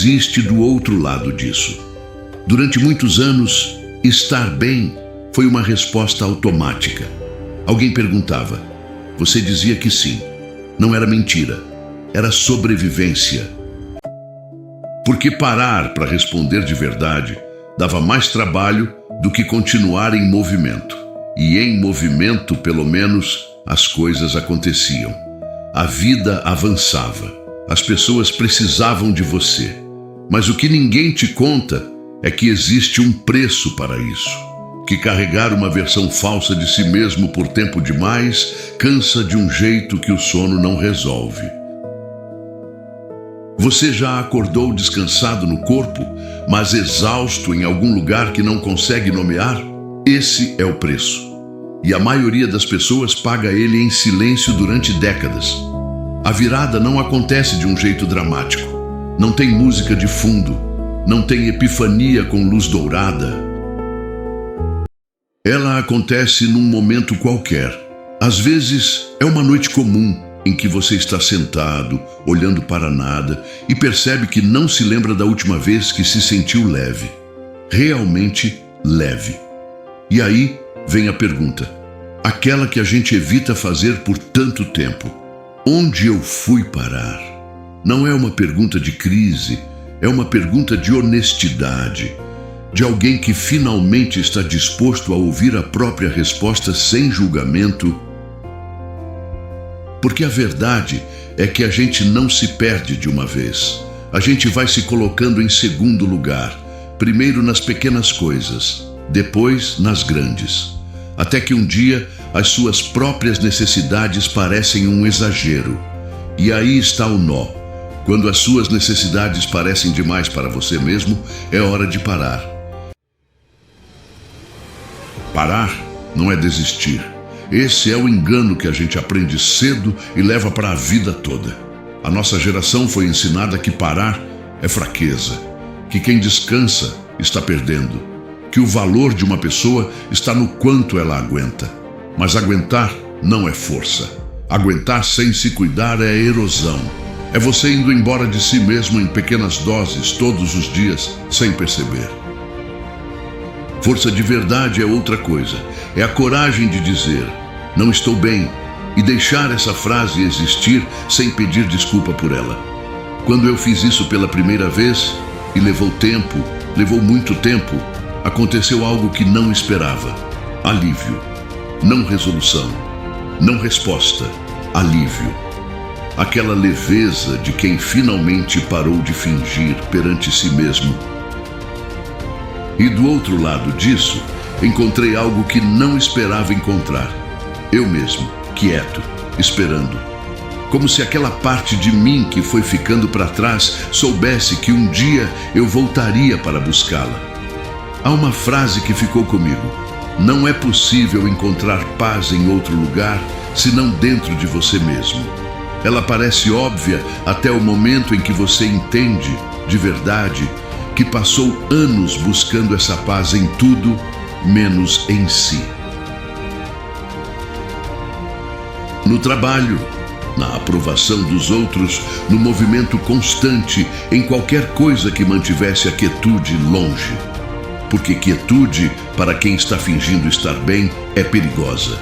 existe do outro lado disso. Durante muitos anos, estar bem foi uma resposta automática. Alguém perguntava, você dizia que sim. Não era mentira, era sobrevivência. Porque parar para responder de verdade dava mais trabalho do que continuar em movimento. E em movimento, pelo menos, as coisas aconteciam. A vida avançava. As pessoas precisavam de você. Mas o que ninguém te conta é que existe um preço para isso. Que carregar uma versão falsa de si mesmo por tempo demais cansa de um jeito que o sono não resolve. Você já acordou descansado no corpo, mas exausto em algum lugar que não consegue nomear? Esse é o preço. E a maioria das pessoas paga ele em silêncio durante décadas. A virada não acontece de um jeito dramático. Não tem música de fundo. Não tem epifania com luz dourada. Ela acontece num momento qualquer. Às vezes é uma noite comum em que você está sentado, olhando para nada e percebe que não se lembra da última vez que se sentiu leve. Realmente leve. E aí vem a pergunta, aquela que a gente evita fazer por tanto tempo. Onde eu fui parar? Não é uma pergunta de crise, é uma pergunta de honestidade, de alguém que finalmente está disposto a ouvir a própria resposta sem julgamento. Porque a verdade é que a gente não se perde de uma vez. A gente vai se colocando em segundo lugar, primeiro nas pequenas coisas, depois nas grandes. Até que um dia as suas próprias necessidades parecem um exagero. E aí está o nó. Quando as suas necessidades parecem demais para você mesmo, é hora de parar. Parar não é desistir. Esse é o engano que a gente aprende cedo e leva para a vida toda. A nossa geração foi ensinada que parar é fraqueza, que quem descansa está perdendo, que o valor de uma pessoa está no quanto ela aguenta. Mas aguentar não é força. Aguentar sem se cuidar é erosão. É você indo embora de si mesmo em pequenas doses todos os dias, sem perceber. Força de verdade é outra coisa. É a coragem de dizer, não estou bem, e deixar essa frase existir sem pedir desculpa por ela. Quando eu fiz isso pela primeira vez, e levou muito tempo, aconteceu algo que não esperava. Alívio. Não resolução. Não resposta. Alívio. Aquela leveza de quem finalmente parou de fingir perante si mesmo. E do outro lado disso, encontrei algo que não esperava encontrar. Eu mesmo, quieto, esperando. Como se aquela parte de mim que foi ficando para trás soubesse que um dia eu voltaria para buscá-la. Há uma frase que ficou comigo. Não é possível encontrar paz em outro lugar senão dentro de você mesmo. Ela parece óbvia até o momento em que você entende, de verdade, que passou anos buscando essa paz em tudo, menos em si. No trabalho, na aprovação dos outros, no movimento constante, em qualquer coisa que mantivesse a quietude longe. Porque quietude, para quem está fingindo estar bem, é perigosa.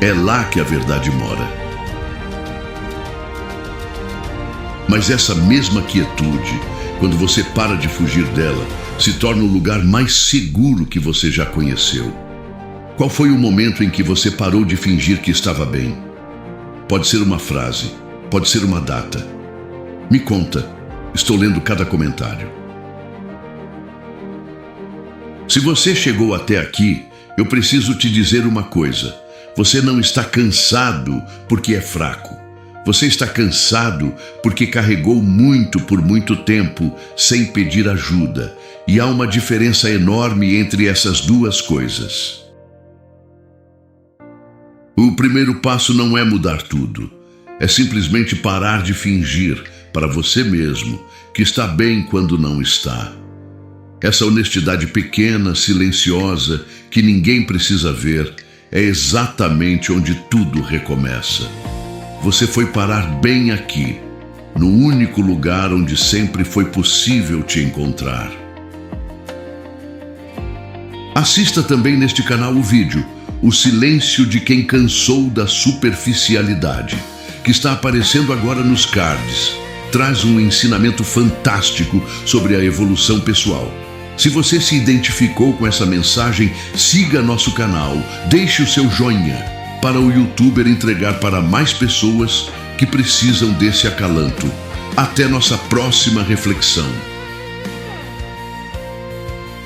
É lá que a verdade mora. Mas essa mesma quietude, quando você para de fugir dela, se torna o lugar mais seguro que você já conheceu. Qual foi o momento em que você parou de fingir que estava bem? Pode ser uma frase, pode ser uma data. Me conta, estou lendo cada comentário. Se você chegou até aqui, eu preciso te dizer uma coisa. Você não está cansado porque é fraco. Você está cansado porque carregou muito por muito tempo sem pedir ajuda. E há uma diferença enorme entre essas duas coisas. O primeiro passo não é mudar tudo. É simplesmente parar de fingir para você mesmo que está bem quando não está. Essa honestidade pequena, silenciosa, que ninguém precisa ver, é exatamente onde tudo recomeça. Você foi parar bem aqui, no único lugar onde sempre foi possível te encontrar. Assista também neste canal o vídeo O Silêncio de Quem Cansou da Superficialidade, que está aparecendo agora nos cards. Traz um ensinamento fantástico sobre a evolução pessoal. Se você se identificou com essa mensagem, siga nosso canal, deixe o seu joinha para o YouTuber entregar para mais pessoas que precisam desse acalanto. Até nossa próxima reflexão.